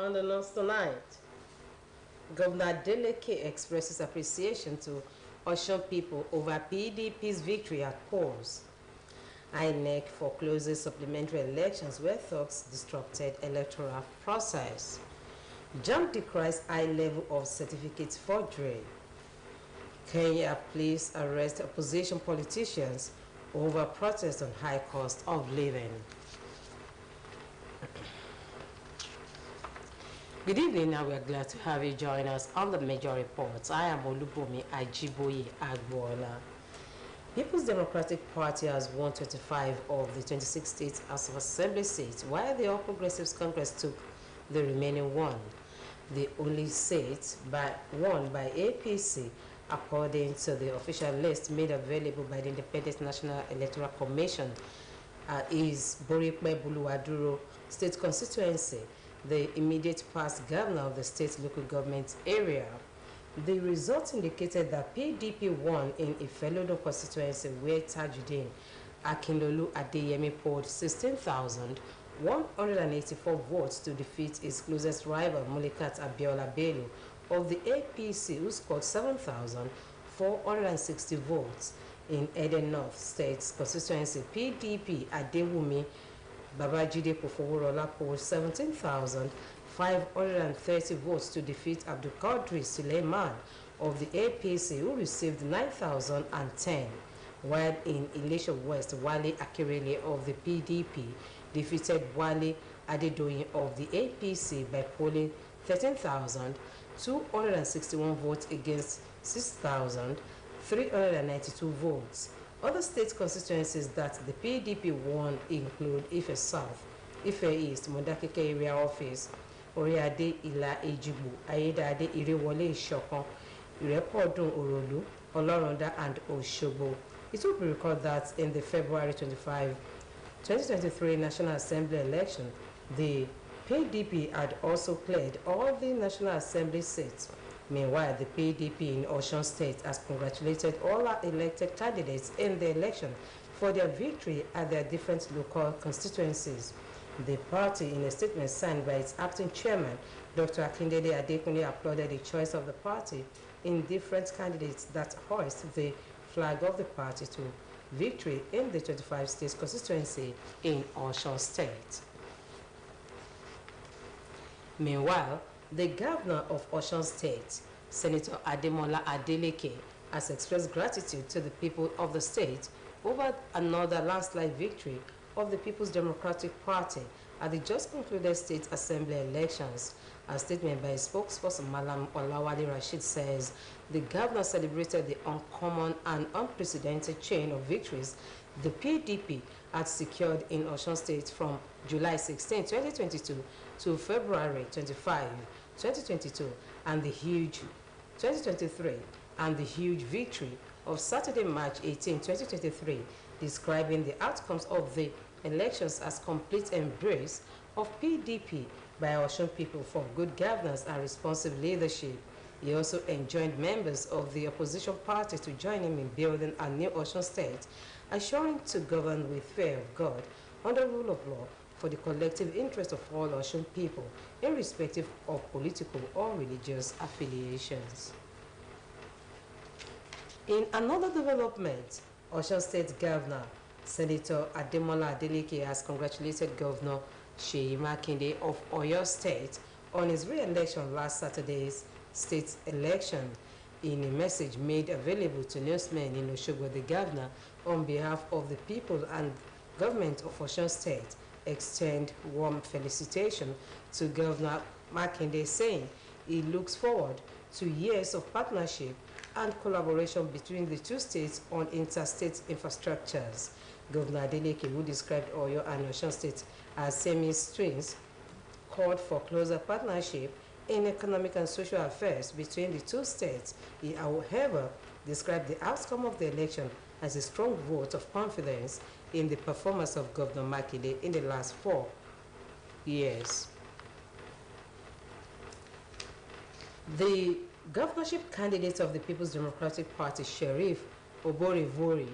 on the news tonight. Governor Adeleke expresses appreciation to Osun people over PDP's victory at polls. INEC forecloses supplementary elections where thugs disrupted electoral process. JAMB decries high level of certificate forgery. Kenya police arrest opposition politicians over protest on high cost of living. Good evening, and we are glad to have you join us on the major reports. I am Olubomi Ajiboye Agbola. People's Democratic Party has won 25 of the 26 states House of Assembly seats, while the All Progressives Congress took the remaining one. The only seat won by APC, according to the official list made available by the Independent National Electoral Commission, is Borikpe Buluwaduro State Constituency, the immediate past governor of the state local government area. The results indicated that PDP won in Ifelodo constituency, where Tajuddin Akinlolu Adeyemi polled 16,184 votes to defeat his closest rival, Mulikat Abiola Bello of the APC, who scored 7,460 votes. In Eden North State's constituency, PDP Adewumi Babajide Kofoworola polled 17,530 votes to defeat Abdulkadir Suleiman of the APC, who received 9,010. While in Ilesha West, Wale Akirele of the PDP defeated Wale Adedoyin of the APC by polling 13,261 votes against 6,392 votes. Other state constituencies that the PDP won include Ife South, Ife East, Modakeke Area Office, Oriade Ila Ejibu, Ayedade Irewole Ishokan, Irepodun Orolu, Oloronda, and Oshogbo. It will be recalled that in the February 25, 2023 National Assembly election, the PDP had also cleared all the National Assembly seats. Meanwhile, the PDP in Osun State has congratulated all our elected candidates in the election for their victory at their different local constituencies. The party, in a statement signed by its acting chairman, Dr. Akindele Adekunle, applauded the choice of the party in different candidates that hoist the flag of the party to victory in the 25 states constituency in Osun State. Meanwhile, the governor of Osun State, Senator Ademola Adeleke, has expressed gratitude to the people of the state over another landslide victory of the People's Democratic Party at the just concluded state assembly elections. A statement by spokesperson Malam Olawale Rashid says the governor celebrated the uncommon and unprecedented chain of victories the PDP had secured in Osun State from July 16, 2022 to February 25, 2022, and the huge 2023, and the huge victory of Saturday, March 18, 2023, describing the outcomes of the elections as complete embrace of PDP by Osun people for good governance and responsive leadership. He also enjoined members of the opposition party to join him in building a new Osun State, assuring to govern with fear of God, under rule of law, for the collective interest of all Osun people, irrespective of political or religious affiliations. In another development, Osun State Governor Senator Ademola Adeleke has congratulated Governor Seyi Makinde of Oyo State on his re-election last Saturday's state election. In a message made available to newsmen in Osogbo, the governor, on behalf of the people and government of Osun State, extend warm felicitation to Governor Makinde, saying he looks forward to years of partnership and collaboration between the two states on interstate infrastructures. Governor Adeleke, who described Oyo and Osun State as Siamese twins, called for closer partnership in economic and social affairs between the two states. He, however, described the outcome of the election as a strong vote of confidence in the performance of Governor Makinde in the last 4 years. The governorship candidate of the People's Democratic Party, Sheriff Oborevori,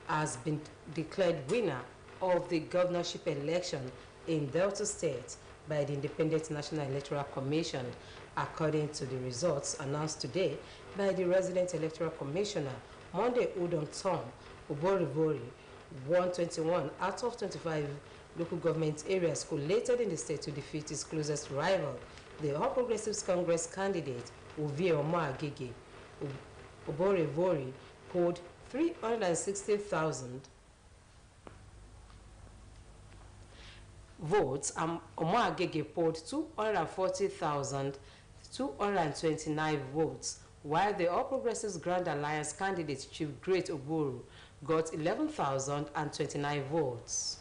has been declared winner of the governorship election in Delta State by the Independent National Electoral Commission. According to the results announced today by the Resident Electoral Commissioner, Monday Udom Tom Oborivori, 121 out of 25 local government areas collated in the state to defeat his closest rival, the All Progressives Congress candidate Ovie Omoagege. Oborivori polled 360,000 votes, and Omoagege polled 240,229 votes, while the All Progressives Grand Alliance candidate Chief Great Oburu got 11,029 votes.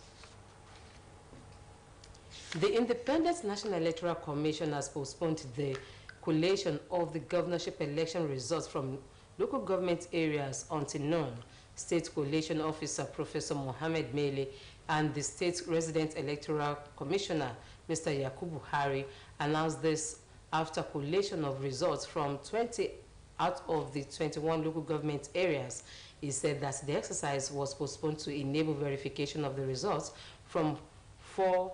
The Independent National Electoral Commission has postponed the collation of the governorship election results from local government areas until noon. State Collation Officer Professor Mohammed Mele and the State Resident Electoral Commissioner Mr. Yakubu Hari announced this after collation of results from 20 out of the 21 local government areas. He said that the exercise was postponed to enable verification of the results from 4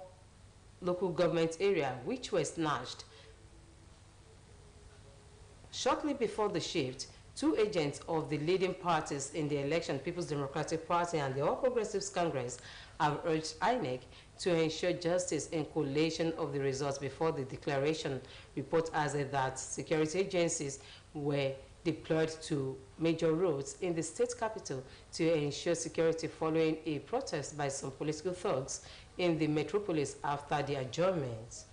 local government areas which were snatched. Shortly before the shift, 2 agents of the leading parties in the election, People's Democratic Party and the All Progressives Congress, have urged INEC to ensure justice in collation of the results before the declaration. Report has said that security agencies were deployed to major roads in the state capital to ensure security following a protest by some political thugs in the metropolis after the adjournment.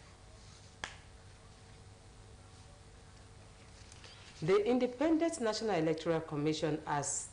The Independent National Electoral Commission has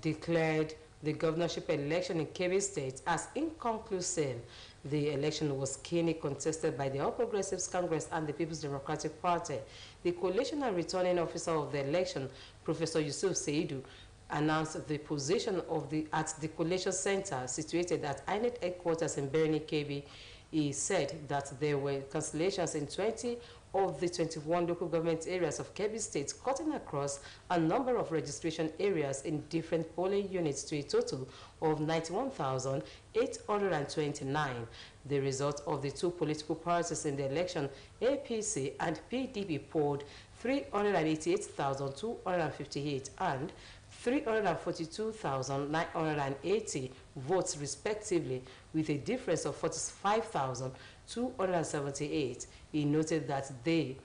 declared the governorship election in Kebbi State as inconclusive. The election was keenly contested by the All Progressives Congress and the People's Democratic Party. The coalition and returning officer of the election, Professor Yusuf Seidu, announced the position of at the collation center situated at INEC headquarters in Berni, Kebbi. He said that there were cancellations in 20 of the 21 local government areas of Kebbi State, cutting across a number of registration areas in different polling units to a total of 91,829. The result of the 2 political parties in the election, APC and PDP, polled 388,258 and 342,980 votes respectively, with a difference of 45,278. He noted that the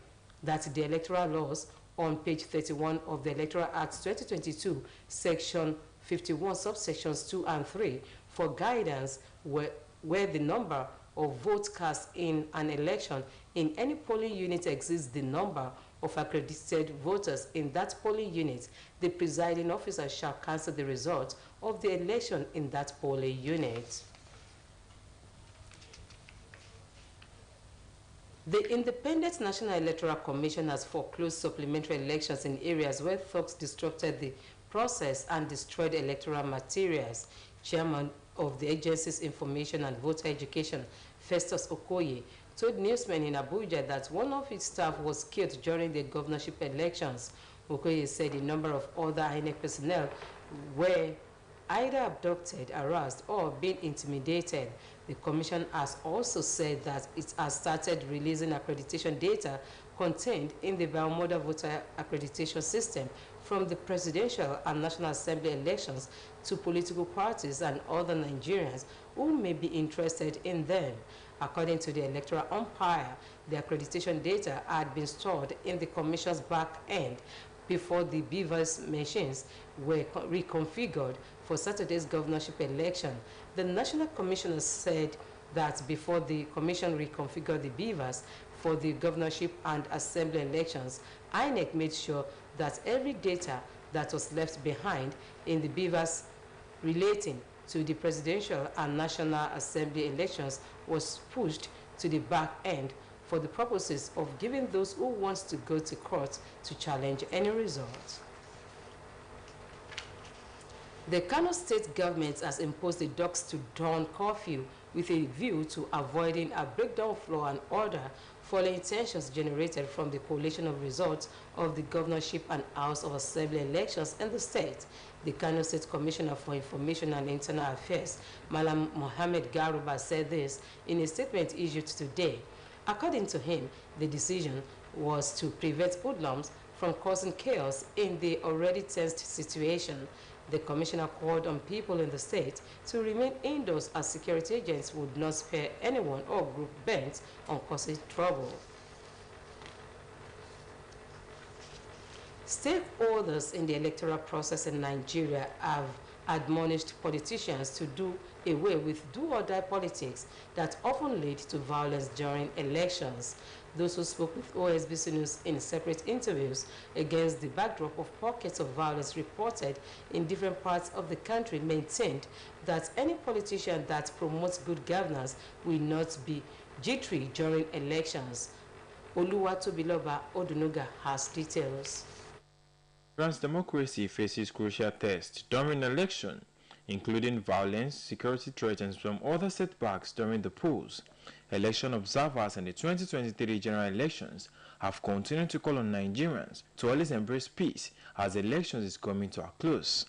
electoral laws on page 31 of the Electoral Act 2022, section 51, subsections 2 and 3, for guidance where the number of votes cast in an election in any polling unit exceeds the number of accredited voters in that polling unit, the presiding officer shall cancel the result of the election in that polling unit. The Independent National Electoral Commission has foreclosed supplementary elections in areas where thugs disrupted the process and destroyed electoral materials. Chairman of the agency's Information and Voter Education, Festus Okoye, told newsmen in Abuja that one of its staff was killed during the governorship elections. Okoye said a number of other INEC personnel were either abducted, harassed, or being intimidated. The commission has also said that it has started releasing accreditation data contained in the biomodal voter accreditation system from the presidential and National Assembly elections to political parties and other Nigerians who may be interested in them. According to the electoral umpire, the accreditation data had been stored in the commission's back end before the BVAS machines were reconfigured for Saturday's governorship election. The National Commissioner said that before the commission reconfigured the BVAS for the governorship and assembly elections, INEC made sure that every data that was left behind in the BVAS relating to the presidential and National Assembly elections was pushed to the back end for the purposes of giving those who want to go to court to challenge any result. The Kano state government has imposed a dusk to dawn curfew with a view to avoiding a breakdown of law and order following tensions generated from the collation of results of the governorship and House of Assembly elections in the state. The Kano State Commissioner for Information and Internal Affairs, Malam Mohammed Garuba, said this in a statement issued today. According to him, the decision was to prevent hoodlums from causing chaos in the already tensed situation. The commissioner called on people in the state to remain indoors as security agents would not spare anyone or group bent on causing trouble. Stakeholders in the electoral process in Nigeria have admonished politicians to do away with do-or-die politics that often lead to violence during elections. Those who spoke with Osbc News in separate interviews against the backdrop of pockets of violence reported in different parts of the country maintained that any politician that promotes good governance will not be jittery during elections. Oluwatobiloba Odunuga has details. Nigeria's democracy faces crucial tests during the election, including violence, security threats, and some other setbacks during the polls. Election observers in the 2023 general elections have continued to call on Nigerians to always embrace peace as the elections is coming to a close.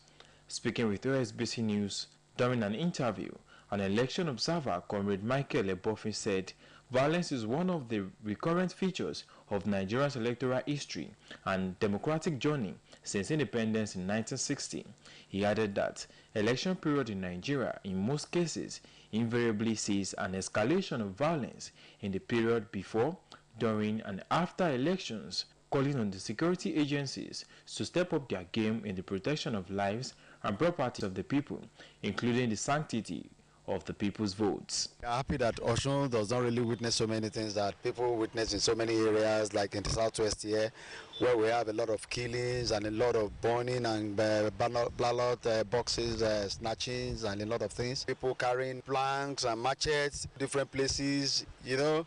Speaking with Osbc News during an interview, an election observer, Comrade Michael Ebofin, said violence is one of the recurrent features of Nigeria's electoral history and democratic journey since independence in 1960. He added that election period in Nigeria in most cases invariably sees an escalation of violence in the period before, during, and after elections, calling on the security agencies to step up their game in the protection of lives and property of the people, including the sanctity of the people's votes. We are happy that Osun does not really witness so many things that people witness in so many areas, like in the southwest here, where we have a lot of killings and a lot of burning and ballot boxes, snatchings, and a lot of things. People carrying planks and machetes, different places, you know.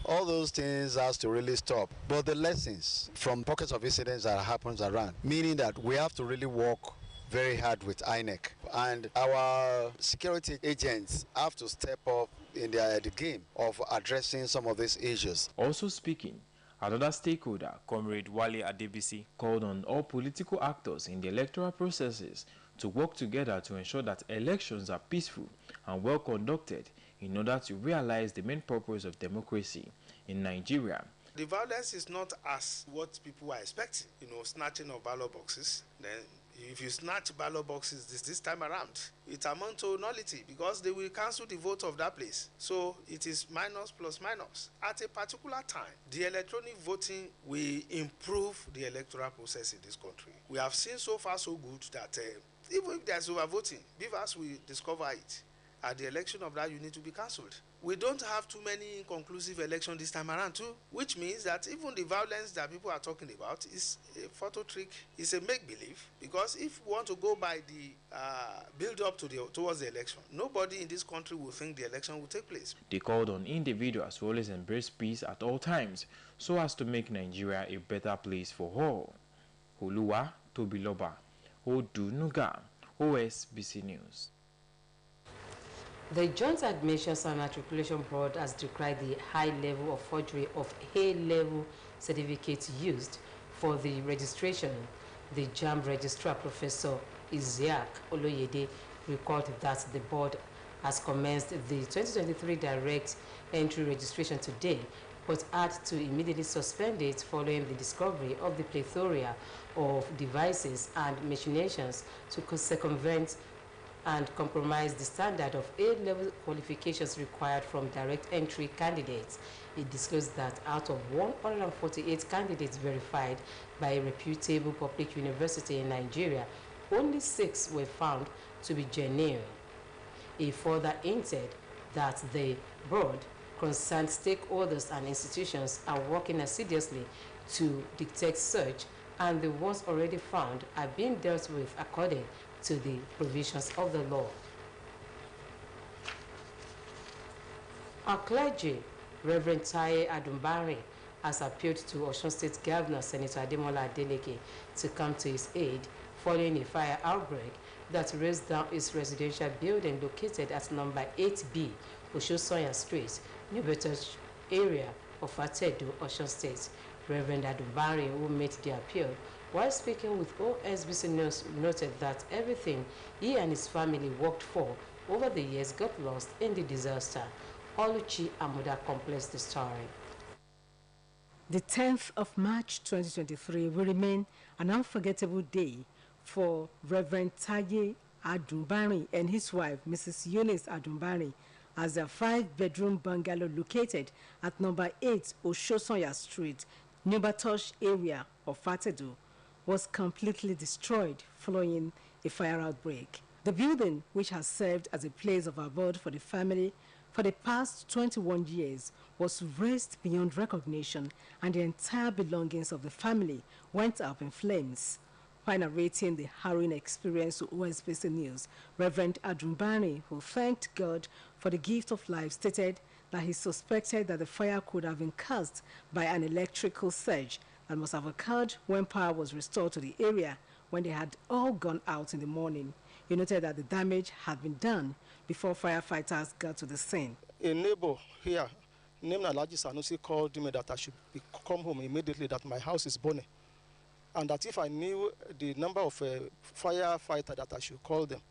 All those things has to really stop. But the lessons from pockets of incidents that happens around, meaning that we have to really work very hard with INEC, and our security agents have to step up in the game of addressing some of these issues. Also speaking, another stakeholder, Comrade Wale Adebisi, called on all political actors in the electoral processes to work together to ensure that elections are peaceful and well conducted in order to realize the main purpose of democracy in Nigeria. The violence is not as what people are expecting, snatching of ballot boxes. Then if you snatch ballot boxes this time around, it amounts to nullity because they will cancel the vote of that place. So it is minus plus minus. At a particular time, the electronic voting will improve the electoral process in this country. We have seen so far so good that even if there's overvoting, beavers will discover it. At the election of that, you need to be cancelled. We don't have too many inconclusive elections this time around too, which means that even the violence that people are talking about is a photo trick, is a make-believe, because if we want to go by the build-up towards the election, nobody in this country will think the election will take place. They called on individuals to always embrace peace at all times so as to make Nigeria a better place for all. Oluwatobiloba Odunuga, Osbc News. The Joint Admissions and Matriculation Board has decried the high level of forgery of A-level certificates used for the registration. The JAMB registrar, Professor Isiaq Oloyede, recalled that the board has commenced the 2023 direct entry registration today, but had to immediately suspend it following the discovery of the plethora of devices and machinations to circumvent and compromise the standard of A-level qualifications required from direct entry candidates. It disclosed that out of 148 candidates verified by a reputable public university in Nigeria, only 6 were found to be genuine. It further hinted that the board, concerned stakeholders and institutions are working assiduously to detect such, and the ones already found are being dealt with according to the provisions of the law. Our clergy, Reverend Taye Adumbari, has appealed to Osun State Governor Senator Ademola Adeleke to come to his aid following a fire outbreak that razed down his residential building located at number 8B, Oshosoya Street, New Bedford area of Atedo, Osun State. Reverend Adumbari, who made the appeal, while speaking with Osbc News, noted that everything he and his family worked for over the years got lost in the disaster. Oluchi Amuda completes the story. The 10th of March 2023 will remain an unforgettable day for Reverend Taye Adumbari and his wife, Mrs. Eunice Adumbari, as their 5-bedroom bungalow located at number 8 Oshosonya Street, Nubatosh area of Fatedo, was completely destroyed following a fire outbreak. The building, which has served as a place of abode for the family for the past 21 years, was razed beyond recognition, and the entire belongings of the family went up in flames. While narrating the harrowing experience to Osbc News, Reverend Adumbari, who thanked God for the gift of life, stated that he suspected that the fire could have been caused by an electrical surge that must have occurred when power was restored to the area when they had all gone out in the morning. He noted that the damage had been done before firefighters got to the scene. A neighbor here named Alaji Sanusi called me that I should come home immediately, that my house is burning, and that if I knew the number of firefighter that I should call them.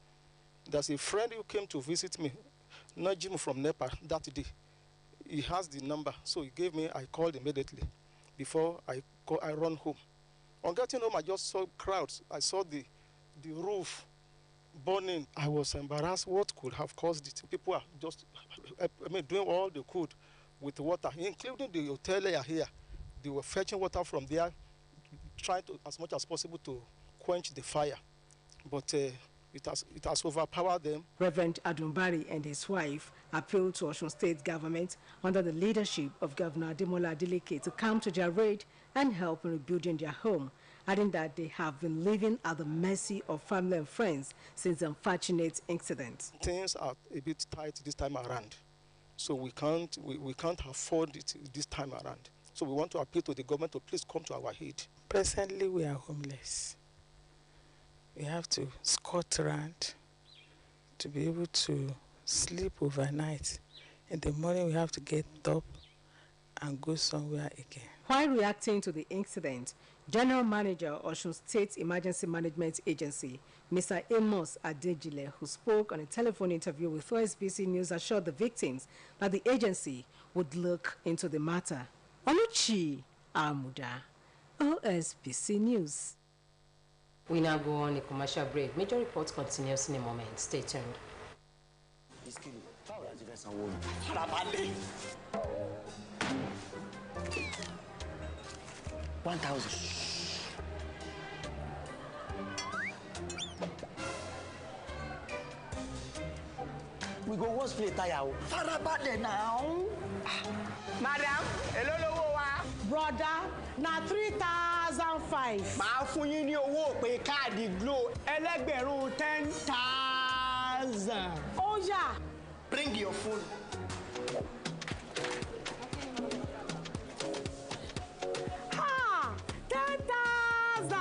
There's a friend who came to visit me, Najim from Nepal, that day. He has the number, so he gave me, I called immediately before I run home. On getting home, I just saw crowds. I saw the roof burning. I was embarrassed. What could have caused it? People are just, doing all they could with water, including the hotel here. They were fetching water from there, trying to, as much as possible, to quench the fire. But it has overpowered them. Reverend Adumbari and his wife appealed to Osun State government under the leadership of Governor Ademola Adeleke to come to their aid and help in rebuilding their home, adding that they have been living at the mercy of family and friends since the unfortunate incident. Things are a bit tight this time around, so we can't afford it this time around. So we want to appeal to the government to please come to our aid. Presently, we are homeless. We have to scout around to be able to sleep overnight. In the morning, we have to get up and go somewhere again. While reacting to the incident, General Manager of Osun State Emergency Management Agency, Mr. Amos Adejile, who spoke on a telephone interview with Osbc News, assured the victims that the agency would look into the matter. Oluchi Amuda, Osbc News. We now go on a commercial break. Major reports continues in a moment. Stay tuned. 1,000. We go once play tire. Farabade now. Madam, hello lowo wa. Brother, na 3,005. Màá fún yín ní owó pé káàdì Glo ẹlẹ́gbẹ̀rún 10,000. Oh yeah. Bring your phone. Ha! 10,000.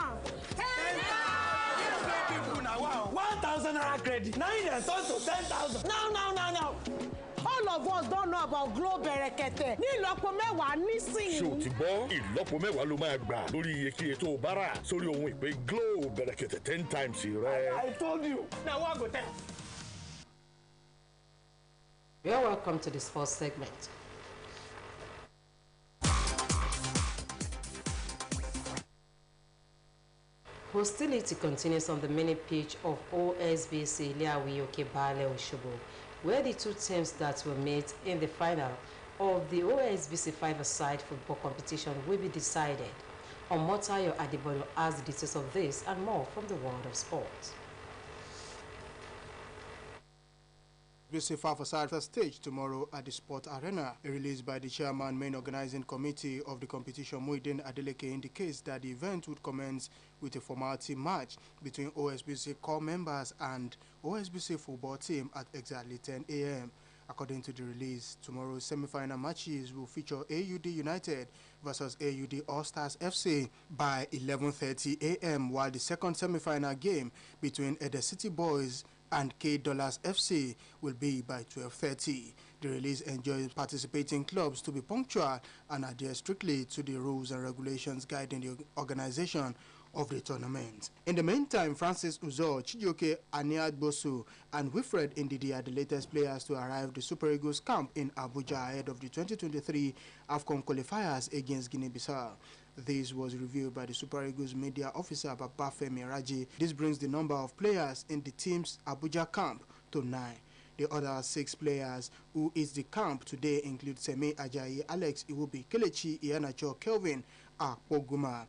1,000 naira credit. Now you turn to 10,000. No. All of us don't know about Glo Berekete. Ní ìlọ́po mẹ́wàá nísìnyí. Ṣé o ti gbọ́? Ìlọ́po mẹ́wàá ló máa gbà lórí iyekíye tó o bá rà sórí ohun ìpè Glo Berekete 10 times rẹ. I told you. Now what go tell? You are welcome to the sports segment. Hostility continues on the mini pitch of OSBC Liawi Bale Oshobo, where the two teams that will meet in the final of the OSBC 5-a-side football competition will be decided. Omotayo Adibolo has the details of this and more from the world of sports. OSBC 5-a-side first stage tomorrow at the Sport Arena. A release by the chairman, main organizing committee of the competition, Muhyiddin Adeleke, indicates that the event would commence with a formality match between OSBC core members and OSBC football team at exactly 10 a.m. According to the release, tomorrow's semi-final matches will feature AUD United versus AUD All-Stars FC by 11:30 a.m., while the second semi-final game between Ede City Boys and K Dollars FC will be by 12:30. The release enjoins participating clubs to be punctual and adhere strictly to the rules and regulations guiding the organization of the tournament. In the meantime, Francis Uzo, Chijioke Aniagbosu, and Wilfred Ndidi are the latest players to arrive the Super Eagles camp in Abuja ahead of the 2023 AFCON qualifiers against Guinea-Bissau. This was revealed by the Super Eagles media officer Babafemi Raji. This brings the number of players in the team's Abuja camp to 9. The other 6 players who is the camp today include Semi Ajayi, Alex Iwobi, Kelechi Iheanacho, Kelvin Akpoguma.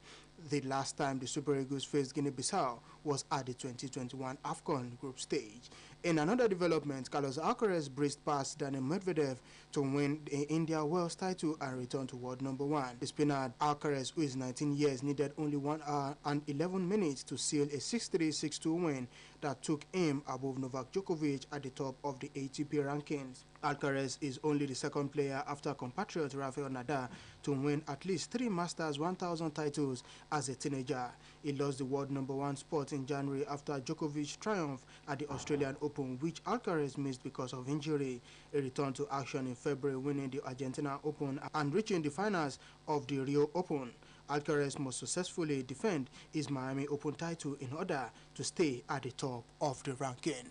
The last time the Super Eagles faced Guinea-Bissau was at the 2021 AFCON group stage. In another development, Carlos Alcaraz breezed past Daniil Medvedev to win the India Wells title and return to world number 1. The spinner Alcaraz, who is 19 years, needed only 1 hour and 11 minutes to seal a 6-3, 6-2 win that took him above Novak Djokovic at the top of the ATP rankings. Alcaraz is only the second player after compatriot Rafael Nadal to win at least 3 Masters 1000 titles as a teenager. He lost the world number 1 spot in January after Djokovic's triumph at the Australian Open, which Alcaraz missed because of injury. He returned to action in February, winning the Argentina Open and reaching the finals of the Rio Open. Alcaraz must successfully defend his Miami Open title in order to stay at the top of the ranking.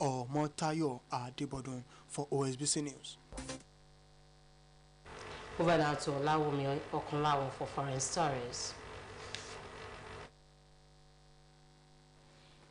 Omotayo Adibodun for OSBC News. Over now to Olawumi Okunlawo for foreign stories.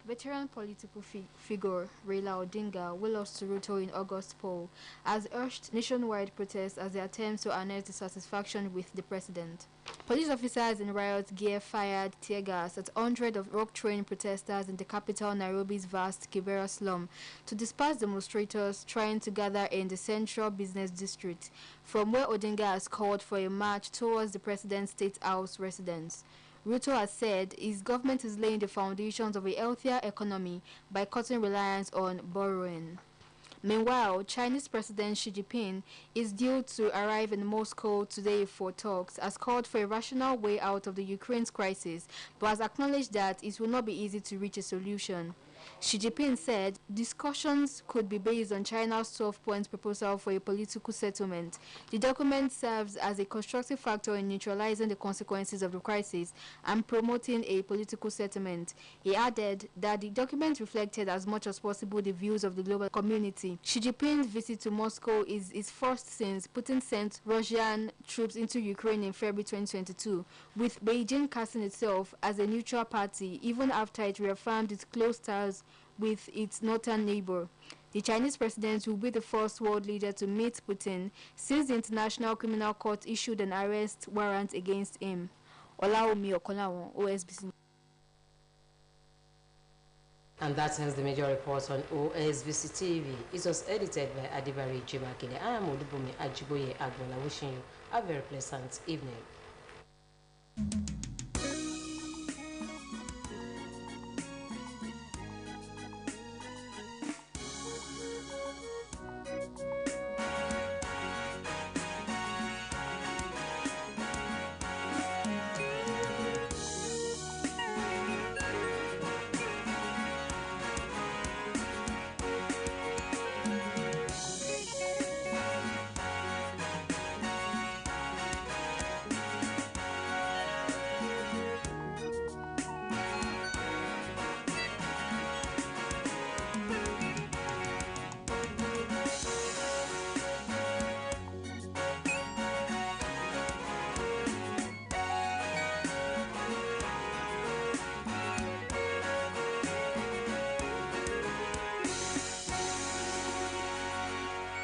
Veteran political figure Raila Odinga, who lost to Ruto in August poll, has urged nationwide protests as they attempt to harness dissatisfaction with the president. Police officers in riot gear fired tear gas at hundreds of rock-throwing protesters in the capital Nairobi's vast Kibera slum to disperse demonstrators trying to gather in the central business district, from where Odinga has called for a march towards the president's state house residence. Ruto has said his government is laying the foundations of a healthier economy by cutting reliance on borrowing. Meanwhile, Chinese President Xi Jinping is due to arrive in Moscow today for talks, has called for a rational way out of the Ukraine's crisis, but has acknowledged that it will not be easy to reach a solution. Xi Jinping said discussions could be based on China's 12-point proposal for a political settlement. The document serves as a constructive factor in neutralizing the consequences of the crisis and promoting a political settlement. He added that the document reflected as much as possible the views of the global community. Xi Jinping's visit to Moscow is his first since Putin sent Russian troops into Ukraine in February 2022, with Beijing casting itself as a neutral party even after it reaffirmed its close ties with its northern neighbor. The Chinese president will be the first world leader to meet Putin since the International Criminal Court issued an arrest warrant against him. Olawumi Okunlawo, OSBC. And that ends the major report on OSBC TV. It was edited by Adibari Jimakile. I am Odubumi Ajiboye Agbola, wishing you a very pleasant evening.